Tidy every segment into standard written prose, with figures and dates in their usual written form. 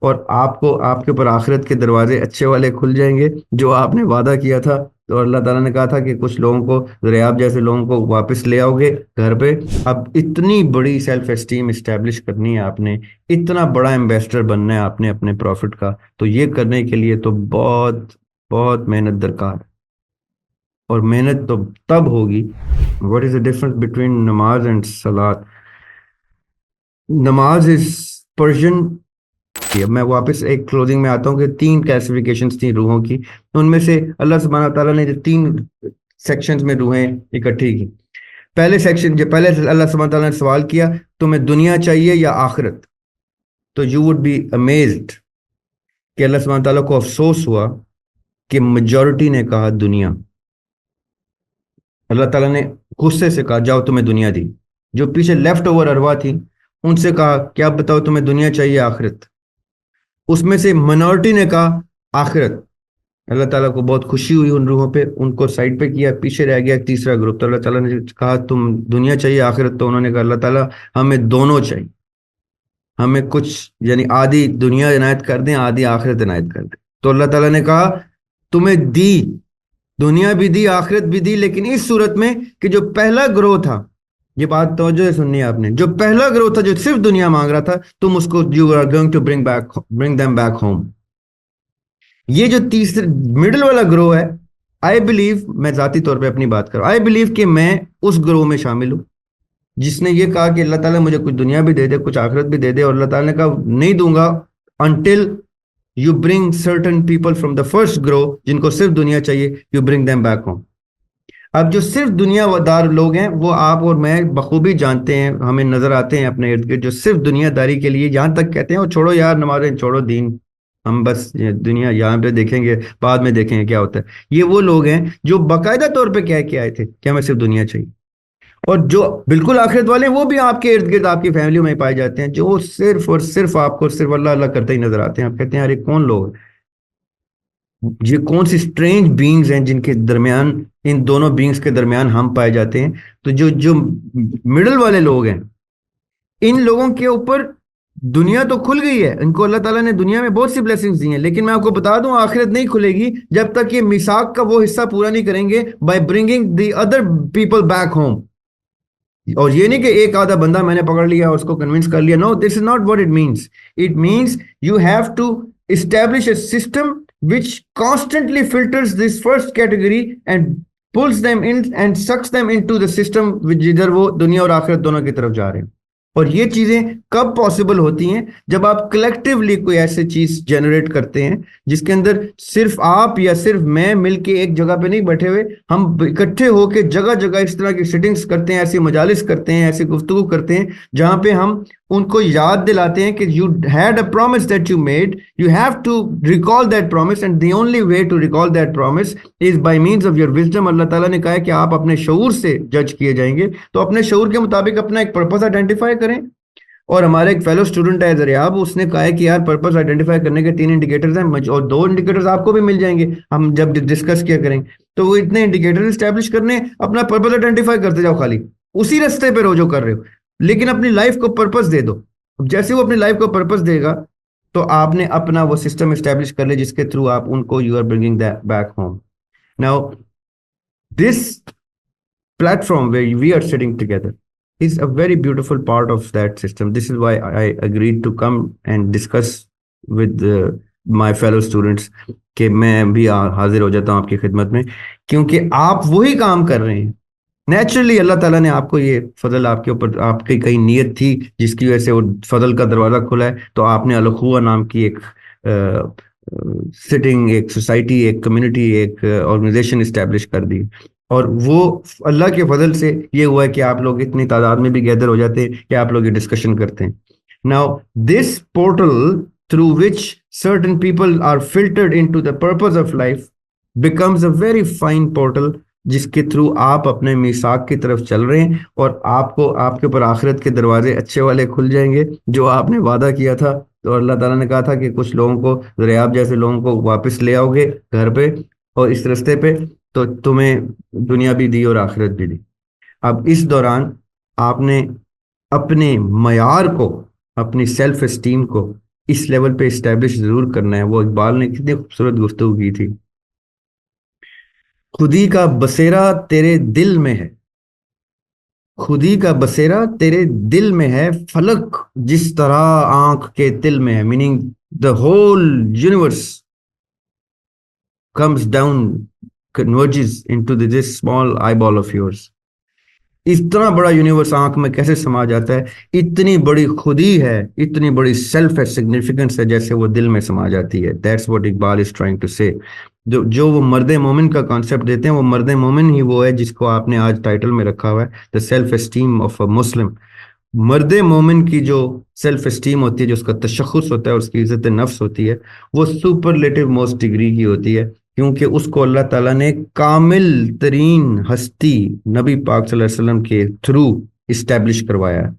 اور آپ کو آپ کے اوپر آخرت کے دروازے اچھے والے کھل جائیں گے جو آپ نے وعدہ کیا تھا. تو اللہ تعالیٰ نے کہا تھا کہ کچھ لوگوں کو, ریاب جیسے لوگوں کو واپس لے آؤ گے گھر پہ. اب اتنی بڑی سیلف اسٹیم اسٹیبلش کرنی ہے آپ نے, اتنا بڑا ایمبیسڈر بننا ہے آپ نے اپنے پروفٹ کا, تو یہ کرنے کے لیے تو بہت بہت محنت درکار ہے. اور محنت تو تب ہوگی. What is the difference between نماز اینڈ سلاد؟ نماز از پرشن. میں واپس ایک کلوزنگ میں آتا ہوں کہ 3 کلاسیفیکیشنز تھیں روحوں کی. ان میں سے اللہ سبحانہ تعالیٰ نے جو 3 سیکشنز میں روحیں اکٹھی کی. پہلے سیکشن, جو پہلے اللہ سبحانہ تعالیٰ نے سوال کیا تمہیں دنیا چاہیے یا آخرت, تو یو وڈ بی امیزڈ کہ اللہ سبحانہ تعالیٰ کو افسوس ہوا کہ میجورٹی نے کہا دنیا. اللہ تعالیٰ نے غصے سے کہا جاؤ تمہیں دنیا دی. جو پیچھے لیفٹ اوور ارواح تھی ان سے کہا کیا بتاؤ تمہیں دنیا چاہیے آخرت. اس میں سے منورٹی نے کہا آخرت. اللہ تعالیٰ کو بہت خوشی ہوئی ان روحوں پہ, ان کو سائڈ پہ کیا, پیچھے رہ گیا ایک تیسرا گروپ. تو اللہ تعالیٰ نے کہا تم دنیا چاہیے آخرت, تو انہوں نے کہا اللہ تعالیٰ ہمیں دونوں چاہیے, ہمیں کچھ یعنی آدھی دنیا عنایت کر دیں آدھی آخرت عنایت کر دیں. تو اللہ تعالیٰ نے کہا تمہیں دی, دنیا بھی دی آخرت بھی دی, لیکن اس صورت میں کہ جو پہلا گروہ تھا, یہ بات توجہ سے سننی ہے آپ نے, جو پہلا گروہ تھا جو صرف دنیا مانگ رہا تھا, تم اس کو you are going to bring them back home. یہ جو تیسرے مڈل والا گروہ ہے, آئی بلیو, میں ذاتی طور پہ اپنی بات کروں, آئی بلیو کہ میں اس گروہ میں شامل ہوں جس نے یہ کہا کہ اللہ تعالیٰ مجھے کچھ دنیا بھی دے دے کچھ آخرت بھی دے دے, اور اللہ تعالیٰ نے کہا نہیں دوں گا until you bring certain people from the first group جن کو صرف دنیا چاہیے, you bring them back home. اب جو صرف دنیا دار لوگ ہیں وہ آپ اور میں بخوبی جانتے ہیں, ہمیں نظر آتے ہیں اپنے ارد گرد, جو صرف دنیا داری کے لیے یہاں تک کہتے ہیں وہ چھوڑو یار نمازیں, چھوڑو دین, ہم بس دنیا یہاں پہ دیکھیں گے بعد میں دیکھیں گے کیا ہوتا ہے. یہ وہ لوگ ہیں جو باقاعدہ طور پہ کہہ کے آئے تھے کہ ہمیں صرف دنیا چاہیے. اور جو بالکل آخرت والے ہیں وہ بھی آپ کے ارد گرد آپ کی فیملیوں میں پائے جاتے ہیں, جو صرف اور صرف آپ کو صرف اللہ اللہ کرتے ہی نظر آتے ہیں. آپ کہتے ہیں یار یہ کون لوگ ہیں, یہ کون سی اسٹرینج بینگز ہیں جن کے درمیان, ان دونوں بینگز کے درمیان ہم پائے جاتے ہیں. تو جو مڈل والے لوگ ہیں, ان لوگوں کے اوپر دنیا تو کھل گئی ہے, ان کو اللہ تعالیٰ نے دنیا میں بہت سی بلیسنگز دی ہیں, لیکن میں آپ کو بتا دوں آخرت نہیں کھلے گی جب تک یہ میثاق کا وہ حصہ پورا نہیں کریں گے by bringing the other people back home. اور یہ نہیں کہ ایک آدھا بندہ میں نے پکڑ لیا اور اس کو کنونس کر لیا. No, this is not what it means. It means you have to establish a system which constantly filters this first category and pulls them in and sucks them into the system جدھر وہ دنیا اور آخرت دونوں کی طرف جا رہے ہیں. اور یہ چیزیں کب پاسبل ہوتی ہیں؟ جب آپ کلیکٹیولی کوئی ایسی چیز جنریٹ کرتے ہیں جس کے اندر صرف آپ یا صرف میں مل کے ایک جگہ پہ نہیں بیٹھے ہوئے, ہم اکٹھے ہو کے جگہ جگہ اس طرح کی سیٹنگز کرتے ہیں, ایسی مجالس کرتے ہیں, ایسی گفتگو کرتے ہیں جہاں پہ ہم ان کو یاد دلاتے ہیں کہ you had a promise that you made, you have to recall that promise, and the only way to recall that promise is by means of your wisdom. اللہ تعالیٰ نے کہا ہے کہ آپ اپنے شعور سے جج کیے جائیں گے, تو اپنے شعور کے مطابق اپنا ایک پرپس آئیڈینٹیفائی کریں. اور ہمارے ایک فیلو اسٹوڈنٹ ہے ریاب, اس نے کہا ہے کہ یار پرپس آئیڈینٹیفائی کرنے کے 3 انڈیکیٹرز ہیں, اور 2 انڈیکیٹرز آپ کو بھی مل جائیں گے ہم جب ڈسکس کیا کریں. تو وہ اتنے انڈیکیٹرز اسٹیبلش کرنے, اپنا پرپس آئیڈینٹیفائی کرتے جاؤ, خالی اسی رستے پہ رہو جو کر رہے ہو, لیکن اپنی لائف کو پرپس دے دو. جیسے وہ اپنی لائف کو پرپس دے گا تو آپ نے اپنا وہ سسٹم اسٹیبلش کر لے جس کے تھرو آپ ان کو you are bringing back home. Now this platform where we are sitting together is a very beautiful part of that system. This is why I agreed to come and discuss with my fellow students کہ میں بھی حاضر ہو جاتا ہوں آپ کی خدمت میں, کیونکہ آپ وہی کام کر رہے ہیں. نیچرلی اللہ تعالیٰ نے آپ کو یہ فضل آپ کے اوپر, آپ کی کئی نیت تھی جس کی وجہ سے وہ فضل کا دروازہ کھلا ہے, تو آپ نے الخوہ نام کی ایک سٹنگ, ایک سوسائٹی, ایک کمیونٹی, ایک آرگنائزیشن اسٹیبلش کر دی. اور وہ اللہ کے فضل سے یہ ہوا ہے کہ آپ لوگ اتنی تعداد میں بھی گیدر ہو جاتے ہیں کہ آپ لوگ یہ ڈسکشن کرتے ہیں. Now this portal through which certain people are filtered into the purpose of life becomes a very fine portal جس کے تھرو آپ اپنے میثاق کی طرف چل رہے ہیں, اور آپ کو آپ کے اوپر آخرت کے دروازے اچھے والے کھل جائیں گے جو آپ نے وعدہ کیا تھا. تو اللہ تعالیٰ نے کہا تھا کہ کچھ لوگوں کو, ریاب جیسے لوگوں کو واپس لے آؤ گے گھر پہ اور اس رستے پہ, تو تمہیں دنیا بھی دی اور آخرت بھی دی. اب اس دوران آپ نے اپنے معیار کو, اپنی سیلف اسٹیم کو اس لیول پہ اسٹیبلش ضرور کرنا ہے. وہ اقبال نے کتنی خوبصورت گفتگو کی تھی. خودی کا بسیرا تیرے دل میں ہے, خودی کا بسیرا تیرے دل میں ہے, فلک جس طرح آنکھ کے تل میں ہے. Meaning the whole universe comes down, converges into this small eyeball of yours. اتنا بڑا یونیورس آنکھ میں کیسے سما جاتا ہے؟ اتنی بڑی خودی ہے, اتنی بڑی سیلف ہے, سگنیفیکنس ہے, جیسے وہ دل میں سما جاتی ہے. That's what Iqbal is trying to say. جو وہ مرد مومن کا کانسیپٹ دیتے ہیں, وہ مرد مومن ہی وہ ہے جس کو آپ نے آج ٹائٹل میں رکھا ہوا ہے, the self esteem of a Muslim. مرد مومن کی جو سیلف اسٹیم ہوتی ہے, جو اس کا تشخص ہوتا ہے, اس کی عزت نفس ہوتی ہے, وہ سپرلیٹو موسٹ ڈگری کی ہوتی ہے, کیونکہ اس کو اللہ تعالیٰ نے کامل ترین ہستی نبی پاک صلی اللہ علیہ وسلم کے تھرو اسٹیبلش کروایا ہے.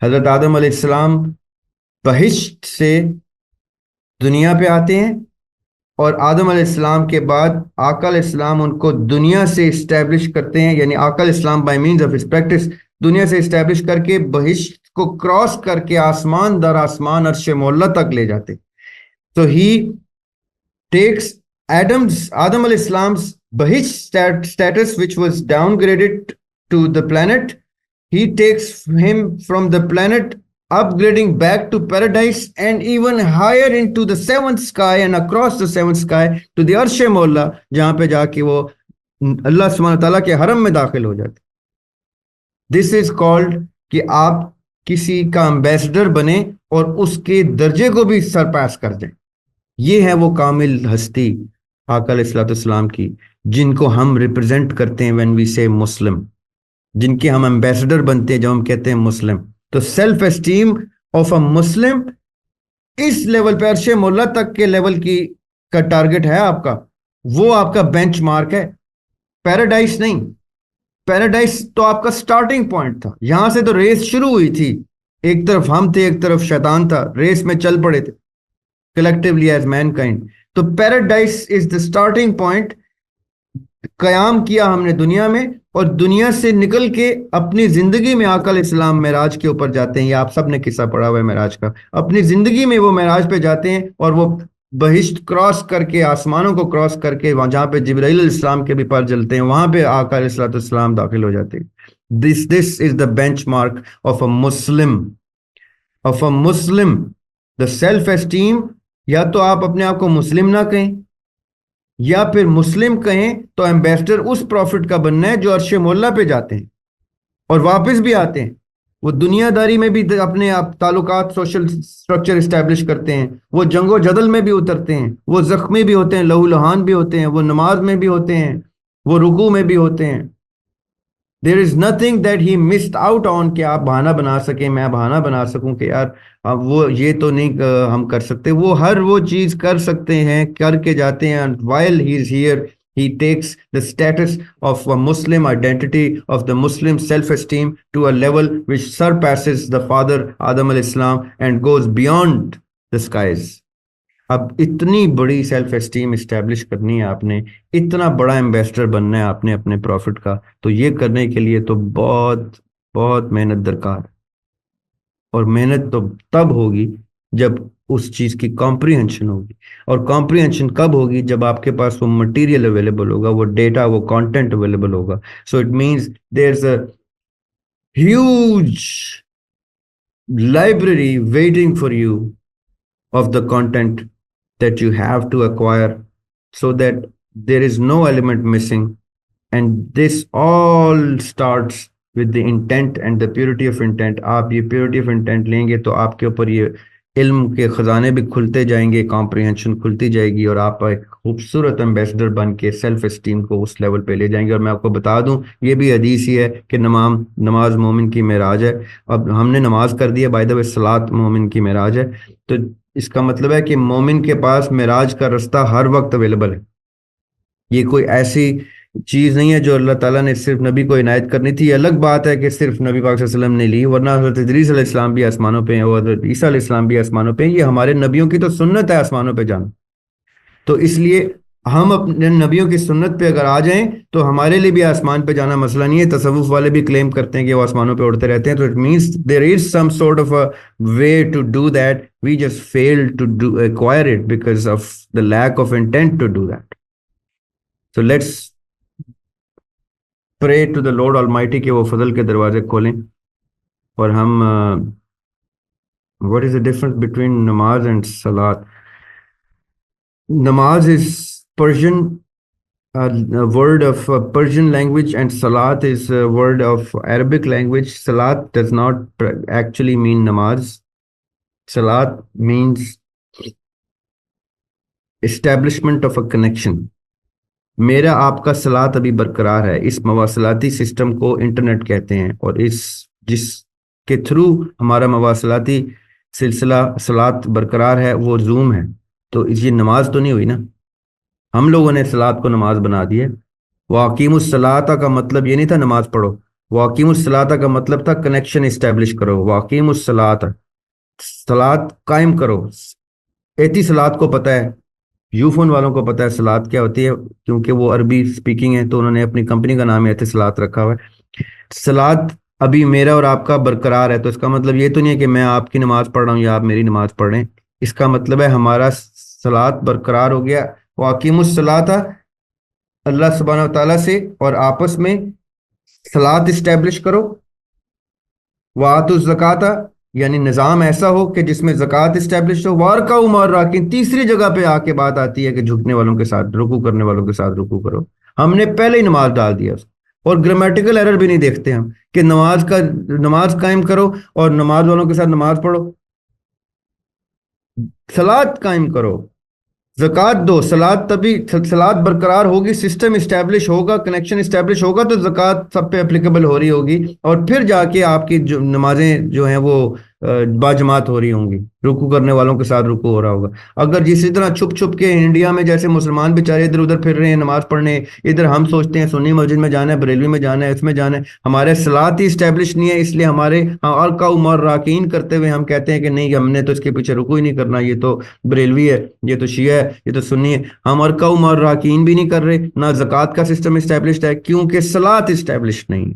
حضرت آدم علیہ السلام بہشت سے دنیا پہ آتے ہیں, اور آدم علیہ السلام کے بعد آقا علیہ السلام ان کو دنیا سے اسٹیبلش کرتے ہیں, یعنی آقا علیہ السلام by means of his practice دنیا سے اسٹیبلش کر کے بہشت کو کراس کر کے آسمان در آسمان عرش معلیٰ تک لے جاتے. تو ہی ٹیکس آدم علیہ السلام's بہشت status which was downgraded to the planet, he takes him from the planet upgrading back to paradise and even higher into the seventh sky and across the seventh sky to the عرش معلیٰ, جہاں پہ جا کے وہ اللہ سبحانہ تعالیٰ کے حرم میں داخل ہو جاتے. دس از کالڈ کہ آپ کسی کا امبیسڈر بنیں اور اس کے درجے کو بھی سرپاس کر دیں. یہ ہے وہ کامل ہستی آقا علیہ الصلوۃ والسلام کی, جن کو ہم ریپرزینٹ کرتے ہیں when we say مسلم, جن کے ہم امبیسڈر بنتے ہیں جب ہم کہتے ہیں مسلم. تو self esteem of a Muslim اس لیول پہ عرش معلیٰ تک کے لیول کی کا ٹارگٹ ہے آپ کا, وہ آپ کا بینچ مارک ہے, پیراڈائز نہیں. پیراڈائز تو آپ کا سٹارٹنگ پوائنٹ تھا, یہاں سے تو ریس شروع ہوئی تھی, ایک طرف ہم تھے ایک طرف شیطان تھا, ریس میں چل پڑے تھے collectively as mankind. تو paradise is the starting point. قیام کیا ہم نے دنیا میں, اور دنیا سے نکل کے اپنی زندگی میں آقا علیہ السلام معراج کے اوپر جاتے ہیں. یہ آپ سب نے قصہ پڑھا ہوا ہے معراج کا. اپنی زندگی میں وہ معراج پہ جاتے ہیں, اور وہ بہشت کراس کر کے, آسمانوں کو کراس کر کے, وہاں جہاں پہ جبرائیل علیہ السلام کے بھی پر جلتے ہیں, وہاں پہ آقا علیہ الصلوۃ والسلام داخل ہو جاتے ہیں. This is the benchmark of a Muslim. Of a Muslim. The self-esteem, یا تو آپ اپنے آپ کو مسلم نہ کہیں, یا پھر مسلم کہیں تو ایمبیسڈر اس پروفٹ کا بننا ہے جو عرش معلیٰ پہ جاتے ہیں اور واپس بھی آتے ہیں. وہ دنیا داری میں بھی اپنے آپ تعلقات سوشل سٹرکچر اسٹیبلش کرتے ہیں, وہ جنگ و جدل میں بھی اترتے ہیں, وہ زخمی بھی ہوتے ہیں, لہو لہان بھی ہوتے ہیں, وہ نماز میں بھی ہوتے ہیں, وہ رکوع میں بھی ہوتے ہیں. There is nothing that he missed out on کہ آپ بہانہ بنا سکیں, میں بہانہ بنا سکوں کہ یار وہ یہ تو نہیں ہم کر سکتے. وہ ہر وہ چیز کر سکتے ہیں, کر کے جاتے ہیں. while he is here he takes the status of a Muslim identity, of the Muslim self-esteem to a level which surpasses the father Adam alayhi salam and goes beyond the skies. اب اتنی بڑی self esteem establish کرنی ہے آپ نے, اتنا بڑا ambassador بننا ہے آپ نے اپنے پروفٹ کا, تو یہ کرنے کے لیے تو بہت بہت محنت درکار ہے. اور محنت تو تب ہوگی جب اس چیز کی کمپریہنشن ہوگی, اور کمپریہنشن کب ہوگی؟ جب آپ کے پاس وہ مٹیریل اویلیبل ہوگا, وہ ڈیٹا, وہ کانٹینٹ اویلیبل ہوگا. So it means there is a huge library waiting for you of the content that you have to acquire, so that there is no element missing. And this all starts with the intent and the purity of intent. آپ یہ purity of intent لیں گے تو آپ کے اوپر یہ علم کے خزانے بھی کھلتے جائیں گے, comprehension کھلتی جائے گی, اور آپ ایک خوبصورت امبیسڈر بن کے سیلف اسٹیم کو اس لیول پہ لے جائیں گے. اور میں آپ کو بتا دوں, یہ بھی حدیث ہی ہے کہ نماز مومن کی معراج ہے. اب ہم نے نماز کر دی ہے, بائی دا وے صلاۃ مومن کی معراج ہے, تو اس کا مطلب ہے کہ مومن کے پاس معراج کا رستہ ہر وقت اویلیبل ہے. یہ کوئی ایسی چیز نہیں ہے جو اللہ تعالیٰ نے صرف نبی کو عنایت کرنی تھی. یہ الگ بات ہے کہ صرف نبی پاک صلی اللہ علیہ وسلم نے لی, ورنہ حضرت ادریس علیہ السلام بھی آسمانوں پہ ہیں, اور حضرت عیسیٰ علیہ السلام بھی آسمانوں پہ ہیں. یہ ہمارے نبیوں کی تو سنت ہے آسمانوں پہ جانا. تو اس لیے ہم اپنے نبیوں کی سنت پہ اگر آ جائیں تو ہمارے لیے بھی آسمان پہ جانا مسئلہ نہیں ہے. تصوف والے بھی کلیم کرتے ہیں کہ وہ آسمانوں پہ اڑتے رہتے ہیں, تو it means there is some sort of a way to do that, we just fail to do acquire it because of the lack of intent to do that. So let's pray to the Lord Almighty کہ وہ فضل کے دروازے کھولیں. اور ہم what is the difference between نماز and صلات. نماز is Persian word of Persian language, and Salat is a word of Arabic language. Salat does not actually mean namaz. Salat means establishment of a connection. میرا آپ کا صلات ابھی برقرار ہے. اس مواصلاتی سسٹم کو انٹرنیٹ کہتے ہیں, اور جس کے تھرو ہمارا مواصلاتی سلسلہ صلات برقرار ہے وہ زوم ہے. تو یہ نماز تو نہیں ہوئی نا. ہم لوگوں نے صلات کو نماز بنا دی ہے. واقیم الصلاۃ کا مطلب یہ نہیں تھا نماز پڑھو. واقیم الصلاۃ کا مطلب تھا کنیکشن اسٹیبلش کرو. واقیم الصلاۃ, صلات قائم کرو. صلات کو پتہ ہے, یو فون والوں کو پتہ ہے صلات کیا ہوتی ہے, کیونکہ وہ عربی سپیکنگ ہے تو انہوں نے اپنی کمپنی کا نام صلات رکھا ہوا ہے. صلات ابھی میرا اور آپ کا برقرار ہے, تو اس کا مطلب یہ تو نہیں ہے کہ میں آپ کی نماز پڑھ رہا ہوں یا آپ میری نماز پڑھ رہے ہیں. اس کا مطلب ہے ہمارا صلات برقرار ہو گیا. واقیم الصلاۃ, اللہ سبحانہ و تعالیٰ سے اور آپس میں صلات اسٹیبلش کرو. وآتوا الزکوٰۃ, یعنی نظام ایسا ہو کہ جس میں زکوٰۃ اسٹیبلش ہو. وارکعوا مع الراکعین, تیسری جگہ پہ آ کے بات آتی ہے کہ جھکنے والوں کے ساتھ, رکوع کرنے والوں کے ساتھ رکوع کرو. ہم نے پہلے ہی نماز ڈال دیا اس کو, اور گرامیٹیکل ایرر بھی نہیں دیکھتے ہم کہ نماز قائم کرو اور نماز والوں کے ساتھ نماز پڑھو. صلات قائم کرو, زکوٰۃ دو. صلات برقرار ہوگی, سسٹم اسٹیبلش ہوگا, کنیکشن اسٹیبلش ہوگا, تو زکوٰۃ سب پہ اپلیکیبل ہو رہی ہوگی, اور پھر جا کے آپ کی جو نمازیں جو ہیں وہ باجماعت ہو رہی ہوں گی, رکوع کرنے والوں کے ساتھ رکوع ہو رہا ہوگا. اگر جسی طرح چھپ چھپ کے انڈیا میں جیسے مسلمان بیچارے ادھر ادھر پھر رہے ہیں نماز پڑھنے, ادھر ہم سوچتے ہیں سنی مسجد میں جانا ہے, بریلوی میں جانا ہے, اس میں جانا ہے, ہمارے صلات ہی اسٹیبلش نہیں ہے, اس لیے ہمارے ارکعوا مع الراکعین کرتے ہوئے ہم کہتے ہیں کہ نہیں, ہم نے تو اس کے پیچھے رکوع ہی نہیں کرنا, یہ تو بریلوی ہے, یہ تو شیعہ ہے, یہ تو سنی ہے. ہم ارکعوا مع الراکعین بھی نہیں کر رہے, نہ زکوٰۃ کا سسٹم اسٹیبلشڈ ہے, کیونکہ صلات اسٹیبلش نہیں.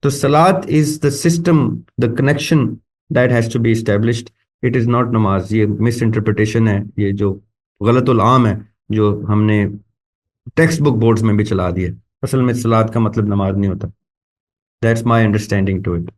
تو salat is the system, the connection that has to be established. It is not نماز. یہ مس انٹرپریٹیشن ہے, یہ جو غلط العام ہے جو ہم نے ٹیکسٹ بک بورڈز میں بھی چلا دیا. اصل میں صلات کا مطلب نماز نہیں ہوتا. That's my understanding to it.